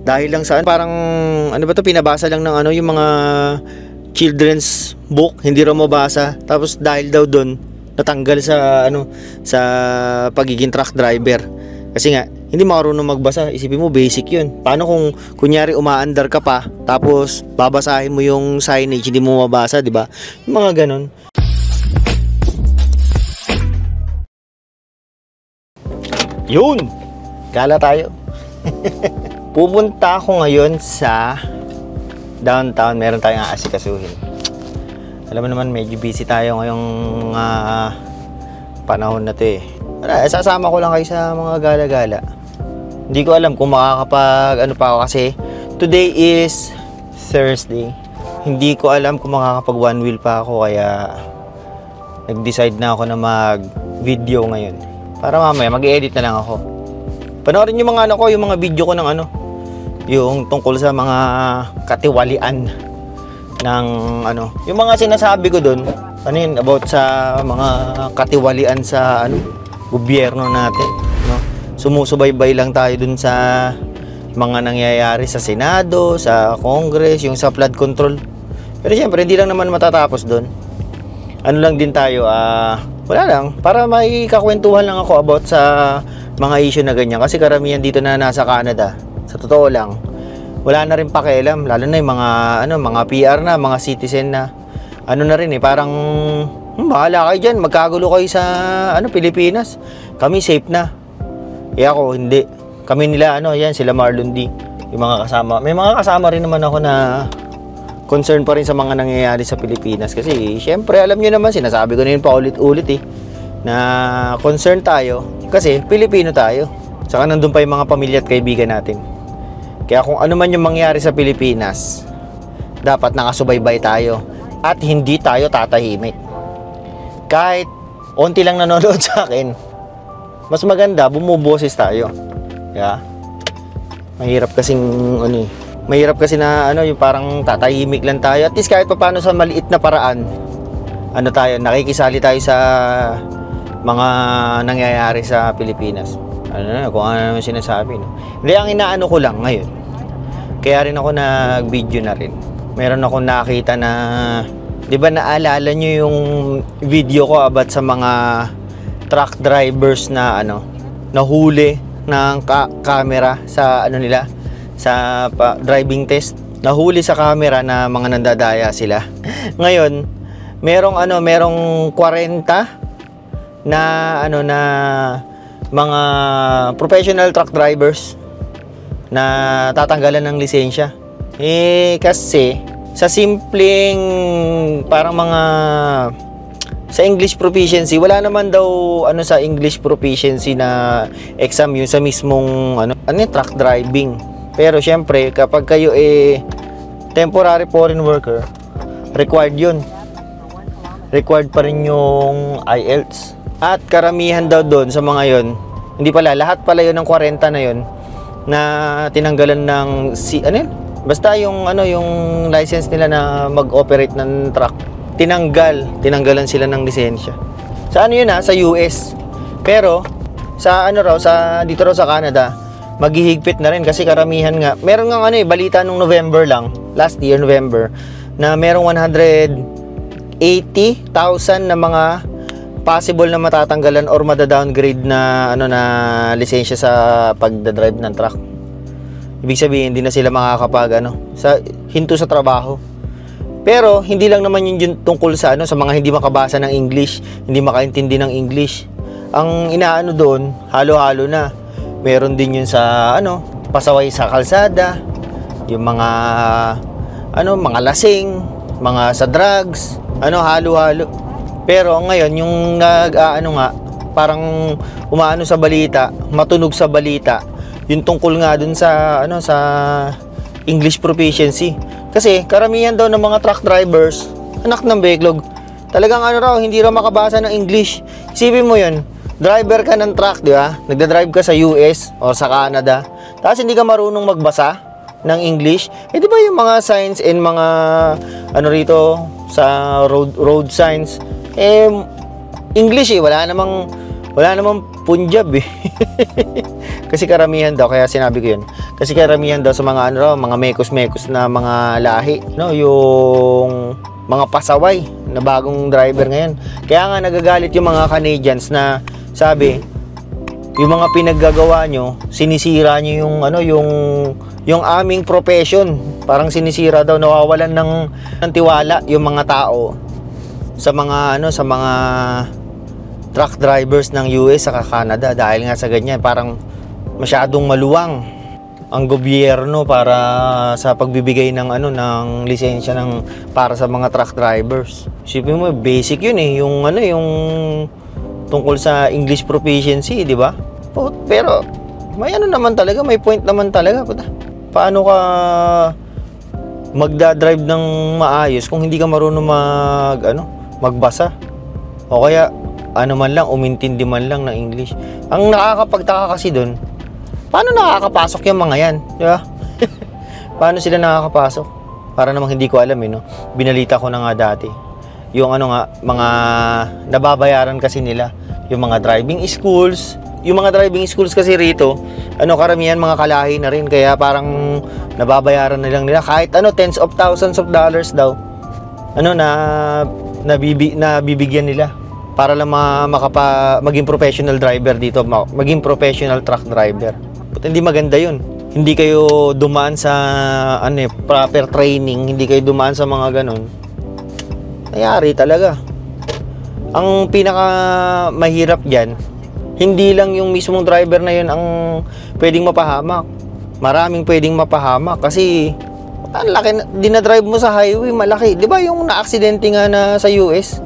Dahil lang sa parang ano ba to, pinabasa lang ng ano yung mga children's book, hindi raw mabasa. Tapos dahil daw doon natanggal sa ano sa pagiging truck driver. Kasi nga hindi marunong magbasa. Isipin mo basic 'yun. Paano kung kunyari umaandar ka pa tapos babasahin mo yung signage, hindi mo mabasa, 'di ba? Yung mga ganon. Yun. Gala tayo. Pupunta ako ngayon sa downtown. Meron tayong aasikasuhin. Alam mo naman medyo busy tayo ngayong panahon na to eh. Sasama ko lang kayo sa mga gala-gala. Hindi ko alam kung makakapag ano pa ako kasi today is Thursday. Hindi ko alam kung makakapag one wheel pa ako kaya nag-decide na ako na mag-video ngayon. Para mamaya mag-edit na lang ako. Panoorin yung mga ano ko, yung mga video ko ng ano, yung tungkol sa mga katiwalian ng ano, yung mga sinasabi ko doon, ano yun, about sa mga katiwalian sa ano, gobyerno natin, no? Sumusubaybay lang tayo doon sa mga nangyayari sa Senado, sa Congress, yung sa flood control. Pero siyempre, hindi lang naman matatapos doon. Ano lang din tayo, wala lang, para may kakwentuhan lang ako about sa mga issue na ganyan. Kasi karamihan dito na nasa Canada, sa totoo lang, wala na rin pakialam, lalo na yung mga ano, mga PR na, mga citizen na ano na rin eh, parang bahala kayo dyan, magkagulo kayo sa ano, Pilipinas, kami safe na. Eh ako hindi, kami nila ano, yan sila Marlon D, yung mga kasama. May mga kasama rin naman ako na concern pa rin sa mga nangyayari sa Pilipinas. Kasi syempre alam nyo naman, sinasabi ko na yun pa ulit-ulit eh, na concern tayo kasi Pilipino tayo. Saka nandun pa yung mga pamilya at kaibigan natin. Kaya kung ano man yung mangyari sa Pilipinas, dapat nakasubaybay tayo at hindi tayo tatahimik. Kahit onti lang nanonood sa akin, mas maganda bumuboses tayo. Yeah. Mahirap kasing ano eh, mahirap kasi na ano, yung parang tatahimik lang tayo. At least kahit paano sa maliit na paraan, ano tayo, nakikisali tayo sa mga nangyayari sa Pilipinas. Ano na, kung ano naman sinasabi, no? Hindi, ang inaano ko lang ngayon, kaya rin ako nag-video na rin. Meron akong nakita na, di ba naalala nyo yung video ko about sa mga truck drivers na ano, nahuli ng camera sa ano nila, sa driving test, nahuli sa camera na mga nandadaya sila. Ngayon, merong 40 na ano na mga professional truck drivers na tatanggalan ng lisensya. Eh kasi sa simpleng parang mga sa English proficiency, wala naman daw ano sa English proficiency na exam yun sa mismong ano truck driving. Pero syempre, kapag kayo temporary foreign worker, required yun. Required pa rin yung IELTS. At karamihan daw doon sa mga yon, hindi pala, lahat pala yun ng 40 na yun, na tinanggalan ng, basta yung, yung license nila na mag-operate ng truck. Tinanggalan sila ng lisensya. Sa ano yun sa US. Pero, sa dito raw sa Canada, maghihigpit na rin kasi karamihan nga. Meron nga balita nung November lang, last year November, na merong 180,000 na mga possible na matatanggalan or mada-downgrade na na lisensya sa pagdadrive ng truck. Ibig sabihin, hindi na sila makakapag hinto sa trabaho. Pero hindi lang naman yun tungkol sa sa mga hindi makabasa ng English, hindi makaintindi ng English. Ang inaano doon, halo-halo na. Meron din yun sa pasaway sa kalsada, yung mga mga lasing, mga sa drugs, halo-halo. Pero ngayon yung parang umaano sa balita, matunog sa balita, yung tungkol nga dun sa sa English proficiency. Kasi karamihan daw ng mga truck drivers, anak ng beklog, talagang hindi raw makabasa ng English. Isipin mo yun, driver ka ng truck, di ba? Nagda-drive ka sa US o sa Canada, tapos hindi ka marunong magbasa ng English. Di ba yung mga signs and mga rito sa road signs, English wala Wala namang Punjab eh. Kasi karamihan daw, kaya sinabi ko yun. Kasi karamihan daw sa mga ano, mga mekos-mekos na mga lahi, no, yung mga pasaway na bagong driver ngayon. Kaya nga nagagalit yung mga Canadians na sabi, yung mga pinaggagawa nyo, sinisira nyo yung ano, yung aming profession. Parang sinisira daw, nawawalan ng tiwala yung mga tao sa mga ano, sa mga truck drivers ng US saka Canada dahil nga sa ganyan, parang masyadong maluwang ang gobyerno para sa pagbibigay ng ano, ng lisensya ng para sa mga truck drivers. Isipin mo, basic yun eh, yung ano, yung tungkol sa English proficiency, di ba? Pero may ano naman talaga, may point naman talaga. Paano ka magda-drive ng maayos kung hindi ka marunong magbasa? O kaya ano man lang, umintindi man lang ng English. Ang nakakapagtaka kasi doon, paano nakakapasok yung mga yan? Di ba? Paano sila nakakapasok? Para namang hindi ko alam eh, no? Binalita ko na nga dati. Yung ano nga, mga nababayaran kasi nila. Yung mga driving schools. Yung mga driving schools kasi rito, ano, karamihan mga kalahi na rin. Kaya parang nababayaran na lang nila. Kahit ano, tens of thousands of dollars daw. Ano, nabibigyan nila. Para lang maging professional driver dito, maging professional truck driver. But hindi maganda yun. Hindi kayo dumaan sa proper training, hindi kayo dumaan sa mga ganun. Nangyari talaga. Ang pinaka mahirap diyan, hindi lang yung mismong driver na yun ang pwedeng mapahamak. Maraming pwedeng mapahamak kasi ang laki dinadrive mo sa highway, malaki. 'Di ba yung na-aksidente nga na sa US?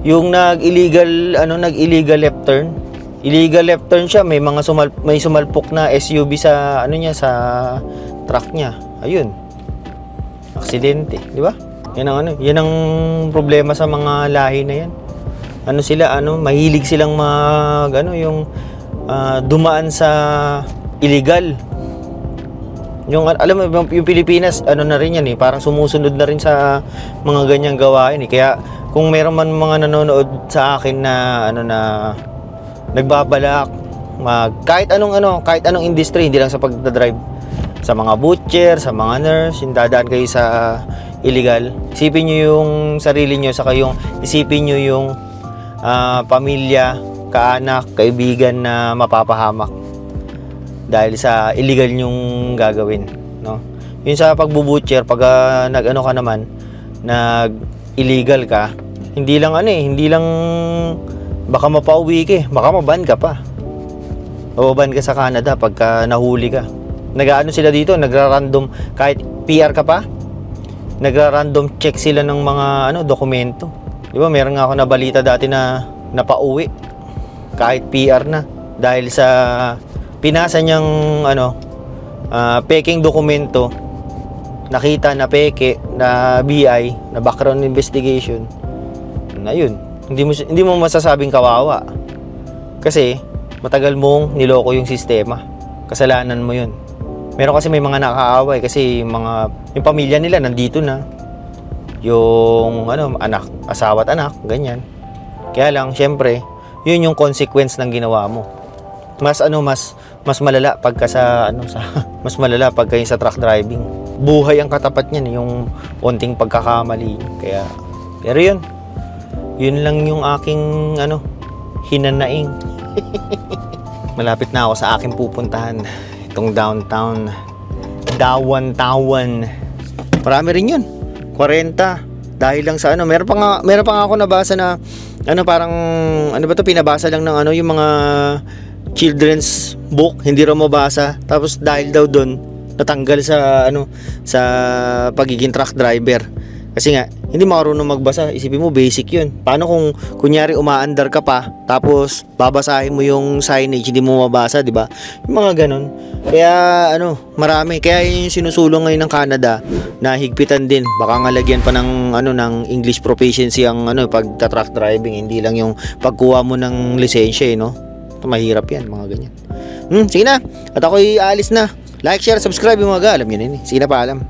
Yung nag-illegal left turn. Illegal left turn siya, may mga sumalpok na SUV sa sa truck niya. Ayun. Aksidente, di ba? Yan ang problema sa mga lahi na yan. Mahilig silang dumaan sa illegal. Alam mo, yung Pilipinas, na rin yan eh, parang sumusunod na rin sa mga ganyang gawain eh. Kaya kung meron man mga nanonood sa akin na nagbabalak kahit anong industry, hindi lang sa pagdadrive, sa mga butcher, sa mga nurse, yung dadaan kayo sa illegal, isipin nyo yung sarili nyo, saka isipin nyo yung pamilya, kaanak, kaibigan na mapapahamak dahil sa illegal nyong gagawin, no? Yun sa pagbubutcher, pag nag-illegal ka, hindi lang baka mapauwi ka, baka maban ka pa. Mababan ka sa Canada pagka nahuli ka. Sila dito, nagra-random, kahit PR ka pa, nagra-random check sila ng mga dokumento. Di ba, meron nga ako na balita dati na napauwi kahit PR na dahil sa pinasa niyang peking dokumento, nakita na peke, na BI, na background investigation. Na yun, hindi mo masasabing kawawa kasi matagal mong niloko yung sistema. Kasalanan mo yun. Meron kasi may mga nakaaway kasi yung pamilya nila nandito na, yung anak, asawa at anak, ganyan. Kaya lang syempre yun yung consequence ng ginawa mo. Mas malala pagka mas malala pagka sa truck driving. Buhay ang katapat niyan, yung onting pagkakamali. Pero yun lang yung aking hinanaing. Malapit na ako sa aking pupuntahan, itong downtown Dawan. Marami rin yun, 40 dahil lang sa meron pa nga ako nabasa na parang pinabasa lang ng yung mga children's book, hindi raw mabasa, tapos dahil daw doon natanggal sa pagiging truck driver kasi nga hindi marunong magbasa. Isipin mo, basic yun. Paano kung kunyari umaandar ka pa tapos babasahin mo yung signage, hindi mo mabasa, di ba? Yung mga ganun. Kaya marami, kaya yung sinusulong ngayon ng Canada na higpitan din, baka nga lagyan pa ng English proficiency ang pagta-truck driving, hindi lang yung pagkuha mo ng lisensya mahirap yan, mga ganyan. Sige na, at ako'y aalis na. Like, share, subscribe yung mga alam yun. Sige na, paalam.